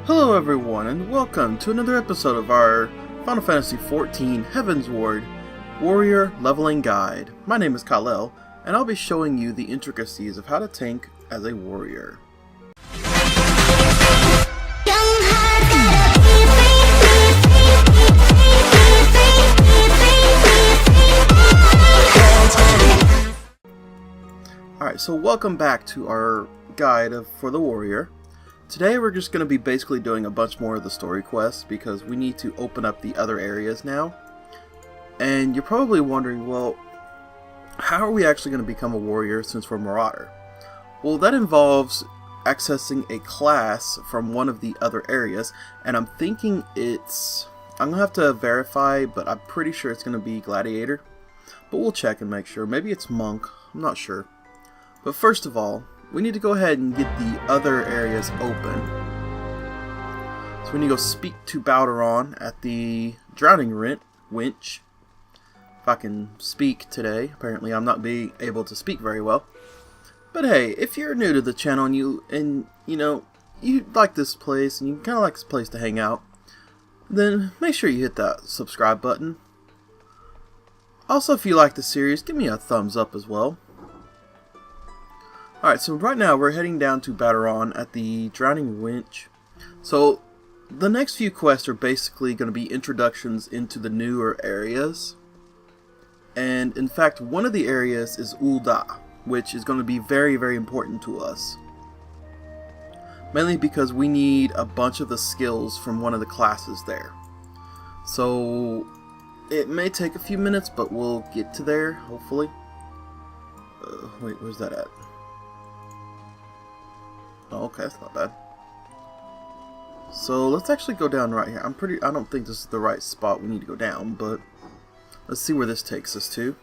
Hello everyone, and welcome to another episode of our Final Fantasy XIV Heavensward Warrior Leveling Guide. My name is Kal-El, and I'll be showing you the intricacies of how to tank as a warrior. Alright, so welcome back to our guide for the warrior. Today we're just going to be basically doing a bunch more of the story quests because we need to open up the other areas now. And you're probably wondering, well, how are we actually going to become a warrior since we're Marauder? Well, that involves accessing a class from one of the other areas, and I'm thinking I'm going to have to verify, but I'm pretty sure it's going to be Gladiator. But we'll check and make sure. Maybe it's Monk, I'm not sure. But first of all, we need to go ahead and get the other areas open. So we need to go speak to Balderon at the Drowning Winch. If I can speak today. Apparently I'm not being able to speak very well. But hey, if you're new to the channel and you like this place and you kind of like this place to hang out, then make sure you hit that subscribe button. Also, if you like the series, give me a thumbs up as well. Alright, so right now we're heading down to Balderon at the Drowning Winch. So the next few quests are basically going to be introductions into the newer areas. And in fact, one of the areas is Ul'dah, which is going to be very, very important to us. Mainly because we need a bunch of the skills from one of the classes there. So it may take a few minutes, but we'll get to there, hopefully. Wait, where's that at? Oh, okay, that's not bad. So let's actually go down right here. I don't think this is the right spot we need to go down, but let's see where this takes us to.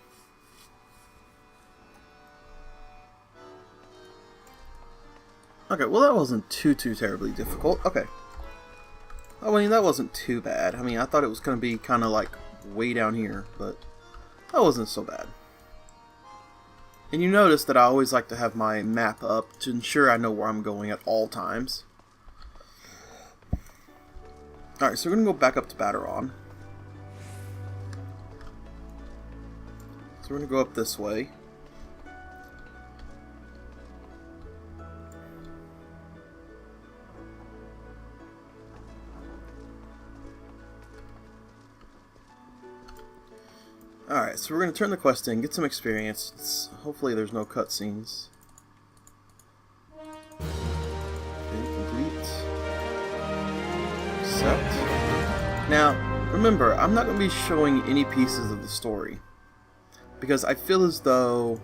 Okay, well that wasn't too terribly difficult. Okay. I mean, that wasn't too bad. I mean, I thought it was going to be kind of like way down here, but that wasn't so bad. And you notice that I always like to have my map up to ensure I know where I'm going at all times. Alright, so we're going to go back up to Balderon. So we're going to go up this way. Alright, so we're going to turn the quest in, get some experience. Hopefully there's no cutscenes. Okay, complete. Accept. Now, remember, I'm not going to be showing any pieces of the story. Because I feel as though,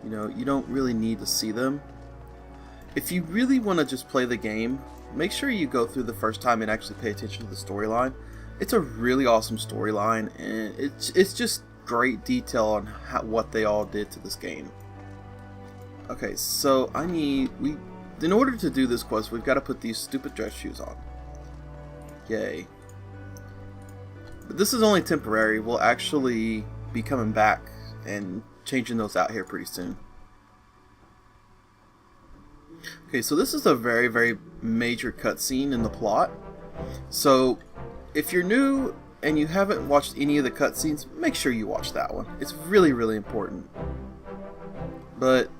you don't really need to see them. If you really want to just play the game, make sure you go through the first time and actually pay attention to the storyline. It's a really awesome storyline, and it's just great detail on what they all did to this game. Okay, so in order to do this quest, we've got to put these stupid dress shoes on. Yay. But this is only temporary. We'll actually be coming back and changing those out here pretty soon. Okay, so this is a very, very major cutscene in the plot. So if you're new and you haven't watched any of the cutscenes, make sure you watch that one. It's really, really important. But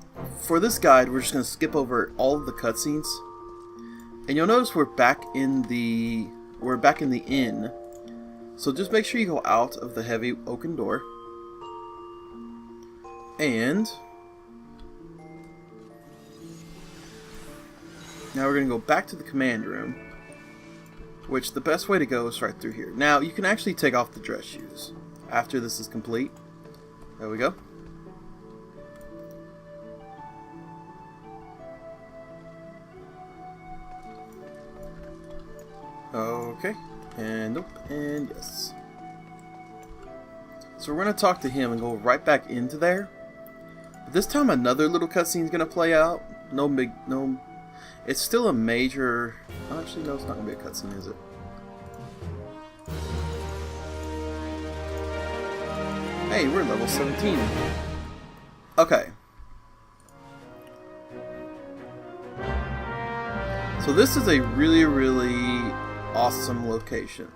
for this guide, we're just going to skip over all of the cutscenes. And you'll notice we're back in the inn. So just make sure you go out of the heavy oaken door. And now we're going to go back to the command room. Which the best way to go is right through here. Now, you can actually take off the dress shoes after this is complete. There we go. Okay. And nope. And yes. So we're going to talk to him and go right back into there. But this time another little cutscene is going to play out. No. It's still a major... Actually, no, it's not going to be a cutscene, is it? Hey, we're level 17. Okay. So this is a really, really awesome location.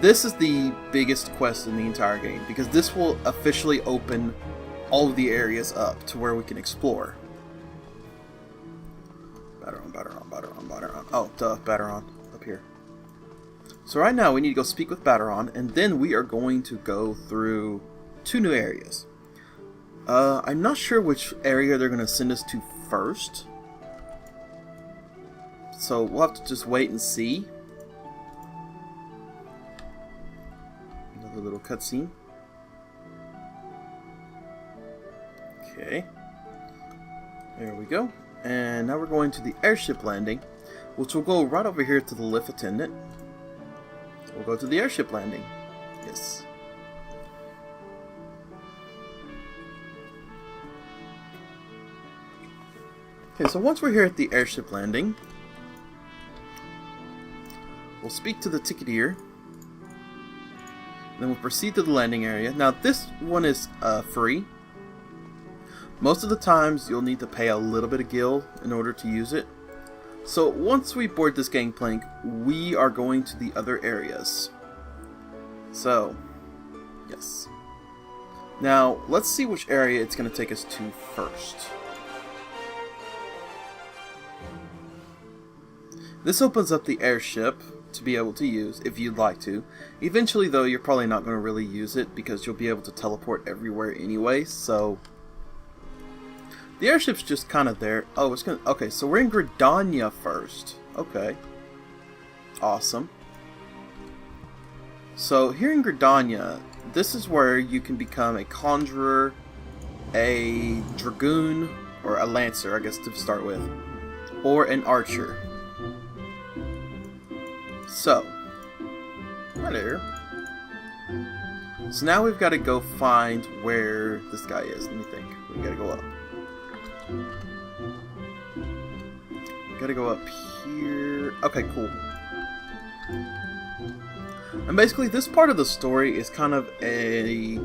This is the biggest quest in the entire game, because this will officially open all of the areas up to where we can explore. Batteron. Oh, duh, Batteron. Up here. So right now we need to go speak with Batteron, and then we are going to go through 2 new areas. I'm not sure which area they're going to send us to first. So we'll have to just wait and see. Another little cutscene. Okay. There we go. And now we're going to the airship landing, which will go right over here to the lift attendant. We'll go to the airship landing. Yes. Okay, so once we're here at the airship landing, we'll speak to the ticketeer. Then we'll proceed to the landing area. Now this one is free. Most of the times you'll need to pay a little bit of gil in order to use it. So once we board this gangplank, we are going to the other areas. So, yes. Now, let's see which area it's going to take us to first. This opens up the airship to be able to use, if you'd like to. Eventually, though, you're probably not going to really use it, because you'll be able to teleport everywhere anyway, so... The airship's just kind of there. Oh, it's gonna... Okay, so we're in Gridania first. Okay. Awesome. So, here in Gridania, this is where you can become a conjurer, a dragoon, or a lancer, I guess, to start with, or an archer. So, hi there. So now we've got to go find where this guy is. Let me think. We gotta go up. Gotta go up here. Okay, cool. And basically, this part of the story is kind of a...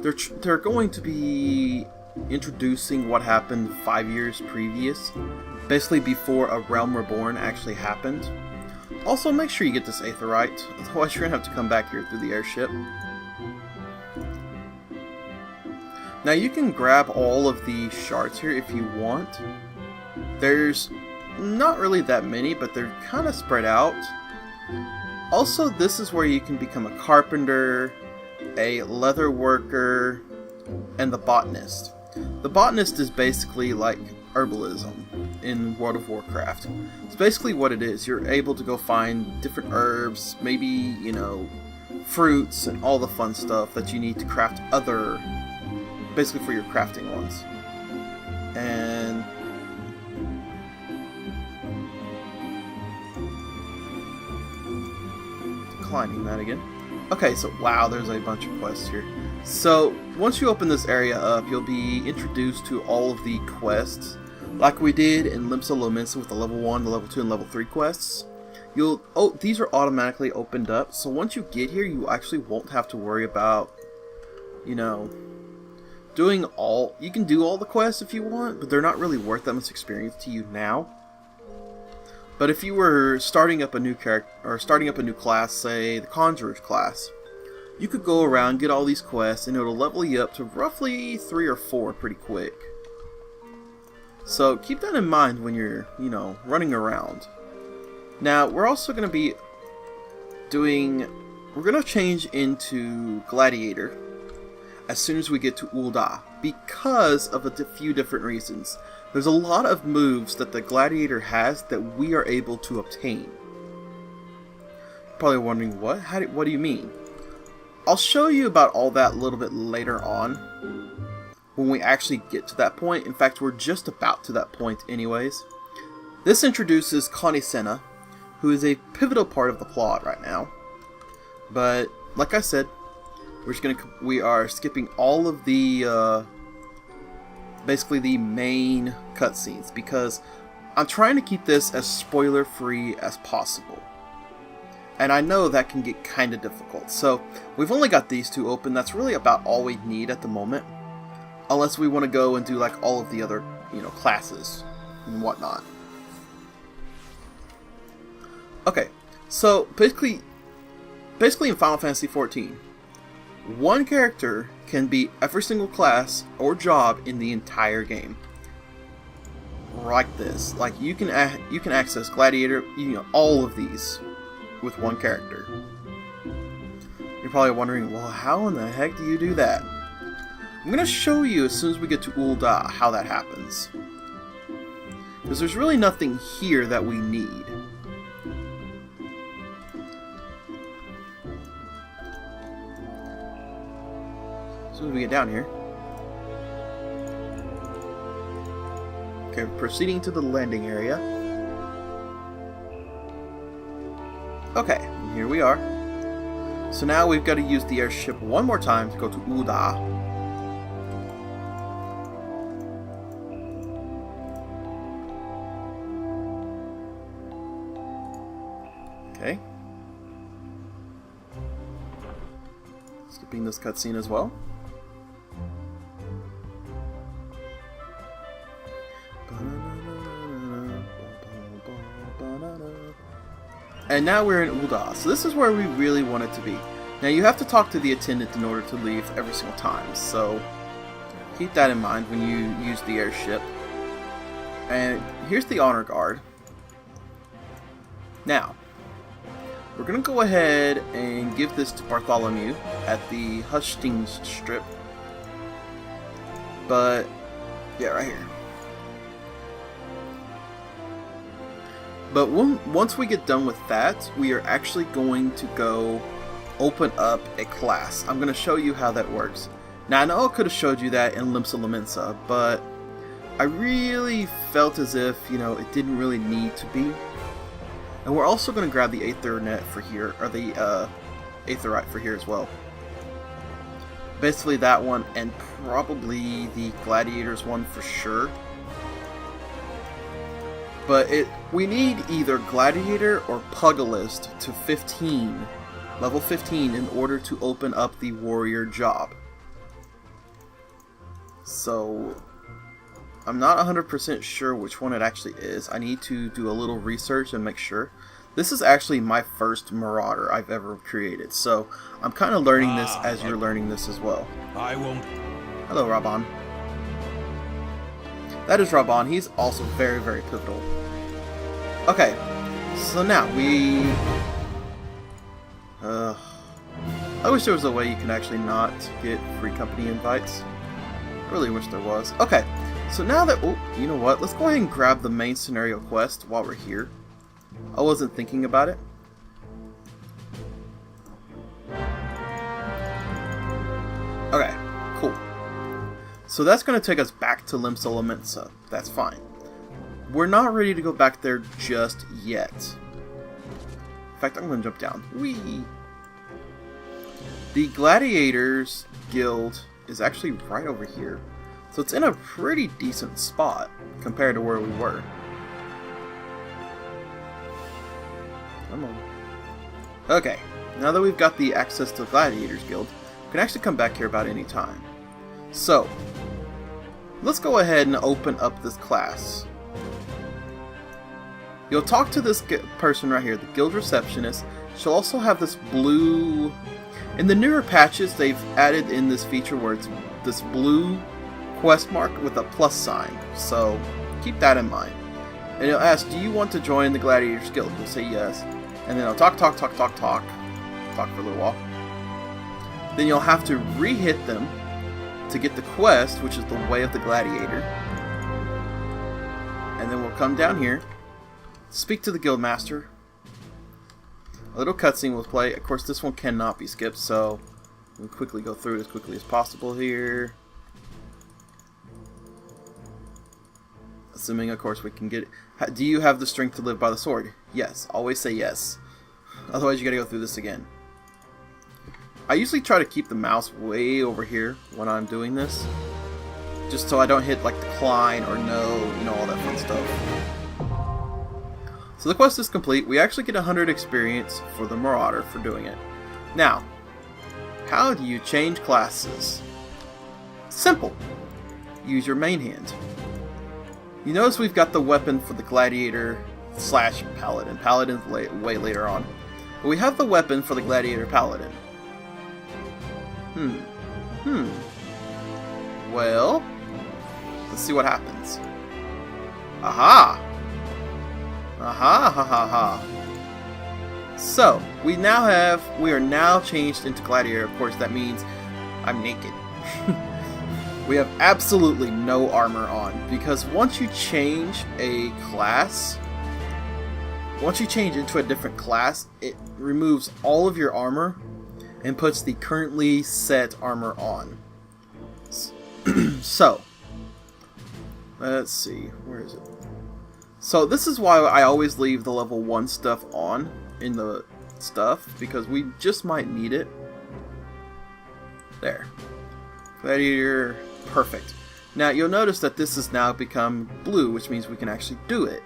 They're going to be introducing what happened 5 years previous. Basically, before A Realm Reborn actually happened. Also, make sure you get this aetheryte. Otherwise, you're gonna have to come back here through the airship. Now, you can grab all of the shards here if you want. There's not really that many, but they're kind of spread out. Also, this is where you can become a carpenter, a leather worker, and the botanist. The botanist is basically like herbalism in World of Warcraft. It's basically what it is. You're able to go find different herbs, maybe, you know, fruits, and all the fun stuff that you need to craft other... basically for your crafting ones. And declining that again. Okay, so wow, there's a bunch of quests here. So once you open this area up, you'll be introduced to all of the quests, like we did in Limsa Lominsa with the level 1, the level 2, and level 3 quests. These are automatically opened up, so once you get here, you actually won't have to worry about, you know, you can do all the quests if you want, but they're not really worth that much experience to you now. But if you were starting up a new character, or starting up a new class, say the Conjurer's class, you could go around, get all these quests, and it'll level you up to roughly 3 or 4 pretty quick. So keep that in mind when you're, you know, running around. Now, we're also going to be we're going to change into Gladiator as soon as we get to Ul'dah, because of a few different reasons. There's a lot of moves that the Gladiator has that we are able to obtain. Probably wondering, what? What do you mean? I'll show you about all that a little bit later on, when we actually get to that point. In fact, we're just about to that point anyways. This introduces Connie Senna, who is a pivotal part of the plot right now. But, like I said, we are skipping all of the, basically the main cutscenes, because I'm trying to keep this as spoiler-free as possible. And I know that can get kind of difficult, so we've only got these 2 open. That's really about all we need at the moment, unless we want to go and do like all of the other, you know, classes and whatnot. Okay, so basically in Final Fantasy XIV, one character can be every single class or job in the entire game. Like this. Like you can access Gladiator, all of these with one character. You're probably wondering, well, how in the heck do you do that? I'm going to show you as soon as we get to Ul'dah how that happens. Because there's really nothing here that we need. As soon as we get down here. Okay, proceeding to the landing area. Okay, and here we are. So now we've got to use the airship one more time to go to Ul'dah. Okay. Skipping this cutscene as well. And now we're in Ul'dah, so this is where we really want it to be. Now you have to talk to the attendant in order to leave every single time, so keep that in mind when you use the airship. And here's the honor guard. Now, we're going to go ahead and give this to Bartholomew at the Hustings strip. But, yeah, right here. But once we get done with that, we are actually going to go open up a class. I'm going to show you how that works. Now, I know I could have showed you that in Limsa Lominsa, but I really felt as if, it didn't really need to be. And we're also going to grab the Aethernet for here, or the Aetherite for here as well. Basically that one, and probably the Gladiator's one for sure. But we need either Gladiator or Pugilist to 15, level 15, in order to open up the warrior job. So, I'm not 100% sure which one it actually is. I need to do a little research and make sure. This is actually my first Marauder I've ever created, so I'm kind of learning this as you're learning this as well. I won't. Hello, Raban. That is Raban. He's also very, very pivotal. Okay, so now I wish there was a way you can actually not get free company invites. I really wish there was. Okay, so now that... Oh, you know what? Let's go ahead and grab the main scenario quest while we're here. I wasn't thinking about it. Okay, cool. So that's going to take us back to Limsa Lominsa. That's fine. We're not ready to go back there just yet. In fact, I'm going to jump down. Whee! The Gladiators Guild is actually right over here. So it's in a pretty decent spot compared to where we were. Come on. Okay, now that we've got the access to the Gladiators Guild, we can actually come back here about any time. So, let's go ahead and open up this class. You'll talk to this person right here, the guild receptionist. She'll also have this blue... In the newer patches, they've added in this feature where it's this blue quest mark with a plus sign. So, keep that in mind. And it'll ask, do you want to join the Gladiators Guild? You'll say yes. And then it'll talk for a little while. Then you'll have to re-hit them to get the quest, which is the Way of the Gladiator. And then we'll come down here, speak to the Guildmaster. A little cutscene will play. Of course, this one cannot be skipped, so we'll quickly go through it as quickly as possible here. Assuming, of course, we can get it. Do you have the strength to live by the sword? Yes. Always say yes. Otherwise, you gotta go through this again. I usually try to keep the mouse way over here when I'm doing this, just so I don't hit like decline or no, all that fun stuff. So the quest is complete. We actually get 100 experience for the Marauder for doing it. Now, how do you change classes? Simple. Use your main hand. You notice we've got the weapon for the Gladiator slash paladin. Paladin's way later on. But we have the weapon for the Gladiator Paladin. Well, let's see what happens. Aha! Aha, ha ha ha. So, we are now changed into Gladiator. Of course, that means I'm naked. We have absolutely no armor on, because once you change a class, once you change into a different class, it removes all of your armor and puts the currently set armor on. So, let's see, where is it? So this is why I always leave the level 1 stuff on in the stuff, because we just might need it. There. Gladiator, perfect. Now you'll notice that this has now become blue, which means we can actually do it.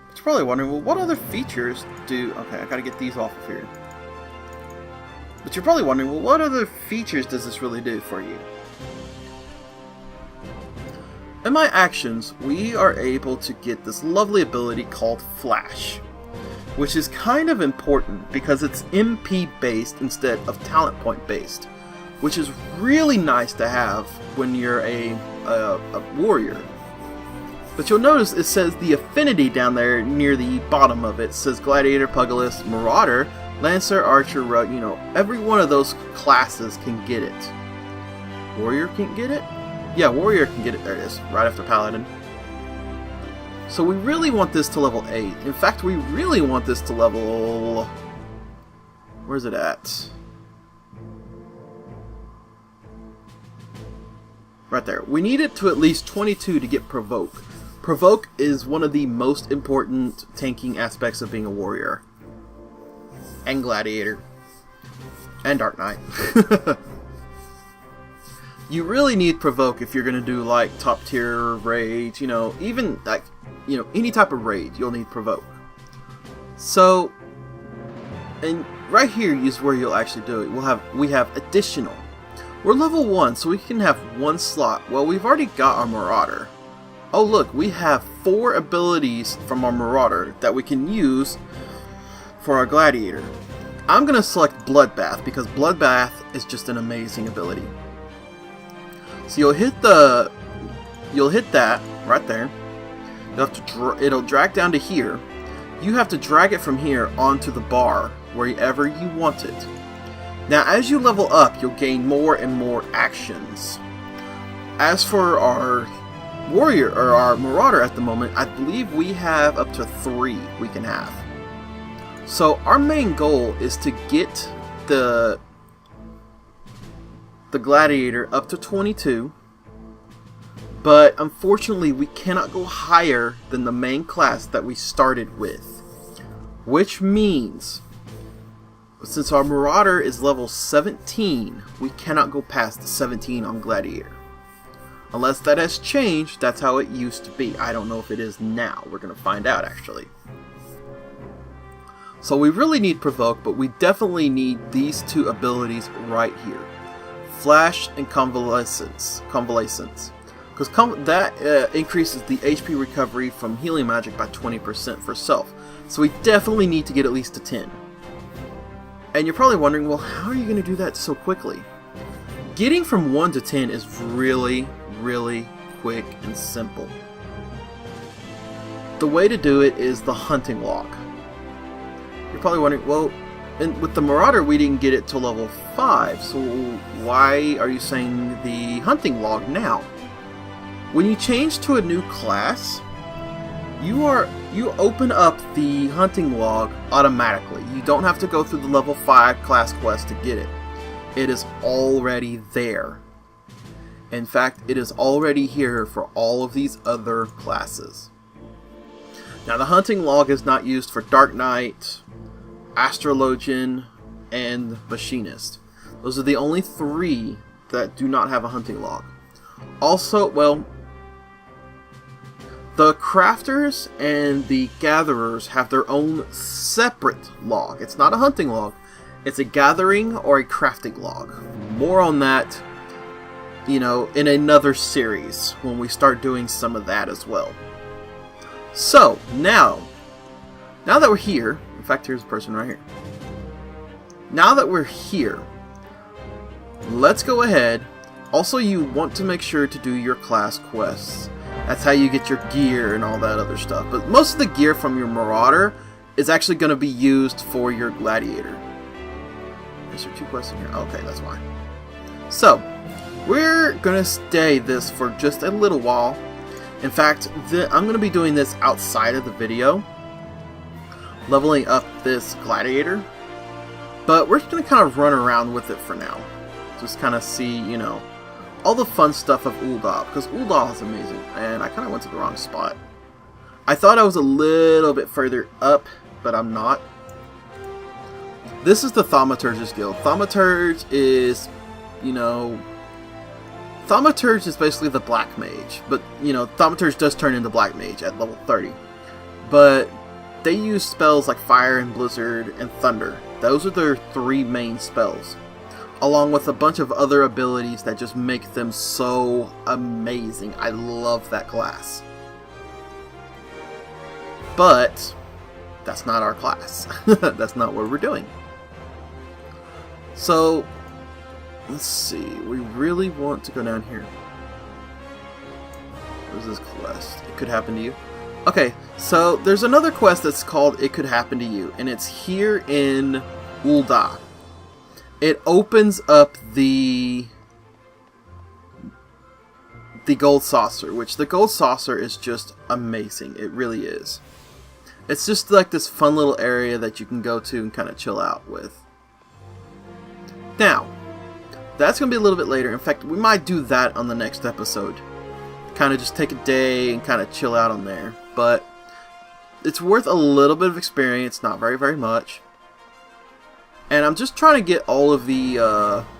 But you're probably wondering, well, what other features do... Okay, I gotta get these off of here. But you're probably wondering, well, what other features does this really do for you? In my actions, we are able to get this lovely ability called Flash, which is kind of important because it's MP based instead of talent point based, which is really nice to have when you're a warrior. But you'll notice it says the affinity down there near the bottom of it says Gladiator, Pugilist, Marauder, Lancer, Archer, Rogue. You know, every one of those classes can get it. Warrior can't get it? Yeah, Warrior can get it. There it is, right after Paladin. So we really want this to level 8. In fact, we really want this to level... Where's it at? Right there. We need it to at least 22 to get Provoke. Provoke is one of the most important tanking aspects of being a warrior. And Gladiator. And Dark Knight. You really need Provoke if you're going to do like top tier raids, you know, even like, you know, any type of raid, you'll need Provoke. So, and right here is where you'll actually do it. We have additional. We're level 1, so we can have 1 slot. Well, we've already got our Marauder. Oh look, we have 4 abilities from our Marauder that we can use for our Gladiator. I'm going to select Bloodbath because Bloodbath is just an amazing ability. So you'll hit that right there. You'll have to it'll drag down to here. You have to drag it from here onto the bar wherever you want it. Now, as you level up, you'll gain more and more actions. As for our warrior or our Marauder at the moment, I believe we have up to 3 we can have. So our main goal is to get the Gladiator up to 22, but unfortunately we cannot go higher than the main class that we started with, which means since our Marauder is level 17, we cannot go past 17 on Gladiator. Unless that has changed, that's how it used to be. I don't know if it is now. We're going to find out actually. So we really need Provoke, but we definitely need these 2 abilities right here. Flash and Convalescence. Because that increases the HP recovery from healing magic by 20% for self. So we definitely need to get at least to 10. And you're probably wondering, well, how are you going to do that so quickly? Getting from 1 to 10 is really, really quick and simple. The way to do it is the hunting log. You're probably wondering, well, and with the Marauder we didn't get it to level 5, so why are you saying the hunting log now? When you change to a new class, you open up the hunting log automatically. You don't have to go through the level 5 class quest to get it. It is already there. In fact, it is already here for all of these other classes. Now, the hunting log is not used for Dark Knight, Astrologian, and Machinist. Those are the only 3 that do not have a hunting log. Also, well, the Crafters and the Gatherers have their own separate log. It's not a hunting log. It's a gathering or a crafting log. More on that, you know, in another series when we start doing some of that as well. So, now that we're here, in fact, here's a person right here. Now that we're here, let's go ahead. Also, you want to make sure to do your class quests. That's how you get your gear and all that other stuff. But most of the gear from your Marauder is actually going to be used for your Gladiator. Is there 2 quests in here? Okay, that's why. So, we're going to stay this for just a little while. In fact, I'm going to be doing this outside of the video. Leveling up this Gladiator. But we're just going to kind of run around with it for now. Just kind of see, you know, all the fun stuff of Ul'dah, because Ul'dah is amazing, and I kind of went to the wrong spot. I thought I was a little bit further up, but I'm not. This is the Thaumaturge's Guild. Thaumaturge is, you know, Thaumaturge is basically the Black Mage, but, you know, Thaumaturge does turn into Black Mage at level 30. But they use spells like Fire and Blizzard and Thunder. Those are their 3 main spells, along with a bunch of other abilities that just make them so amazing. I love that class. But that's not our class. That's not what we're doing. So, let's see. We really want to go down here. What is this quest? It could happen to you. Okay, so there's another quest that's called It Could Happen to You, and it's here in Ul'dah. It opens up the gold saucer, which the gold saucer is just amazing. It really is. It's just like this fun little area that you can go to and kind of chill out with. Now, that's going to be a little bit later. In fact, we might do that on the next episode. Kind of just take a day and kind of chill out on there. But it's worth a little bit of experience, not very, very much. And I'm just trying to get all of the,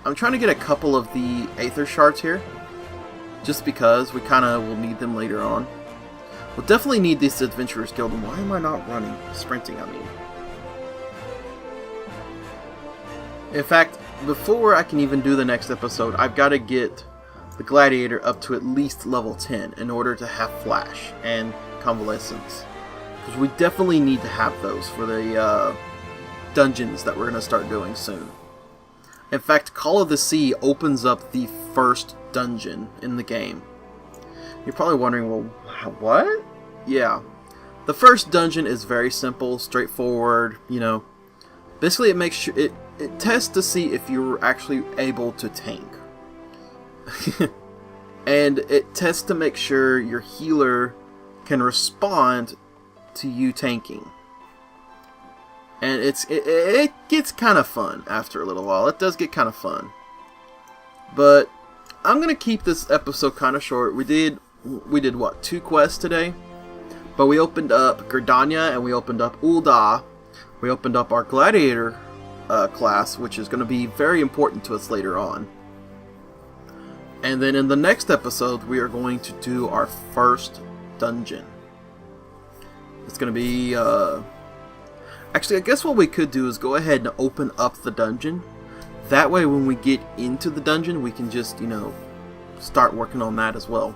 I'm trying to get a couple of the Aether Shards here. Just because we kind of will need them later on. We'll definitely need this Adventurer's Guild. And why am I not running? Sprinting, I mean. In fact, before I can even do the next episode, I've got to get the Gladiator up to at least level 10 in order to have Flash and Convalescence. Because we definitely need to have those for the, dungeons that we're going to start doing soon. In fact, Call of the Sea opens up the first dungeon in the game. You're probably wondering, well, what? Yeah. The first dungeon is very simple, straightforward, you know. Basically, it makes sure it tests to see if you're actually able to tank. And it tests to make sure your healer can respond to you tanking. And it gets kind of fun after a little while. It does get kind of fun. But I'm going to keep this episode kind of short. We did what, 2 quests today? But we opened up Gridania and we opened up Ul'dah. We opened up our Gladiator class, which is going to be very important to us later on. And then in the next episode, we are going to do our first dungeon. It's going to be... Actually, I guess what we could do is go ahead and open up the dungeon. That way, when we get into the dungeon, we can just, you know, start working on that as well.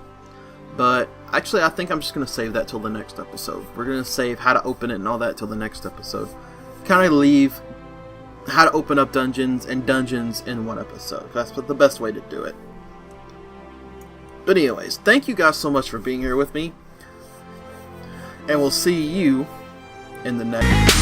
But, actually, I think I'm just going to save that till the next episode. We're going to save how to open it and all that till the next episode. Kind of leave how to open up dungeons and dungeons in one episode. That's the best way to do it. But anyways, thank you guys so much for being here with me. And we'll see you in the next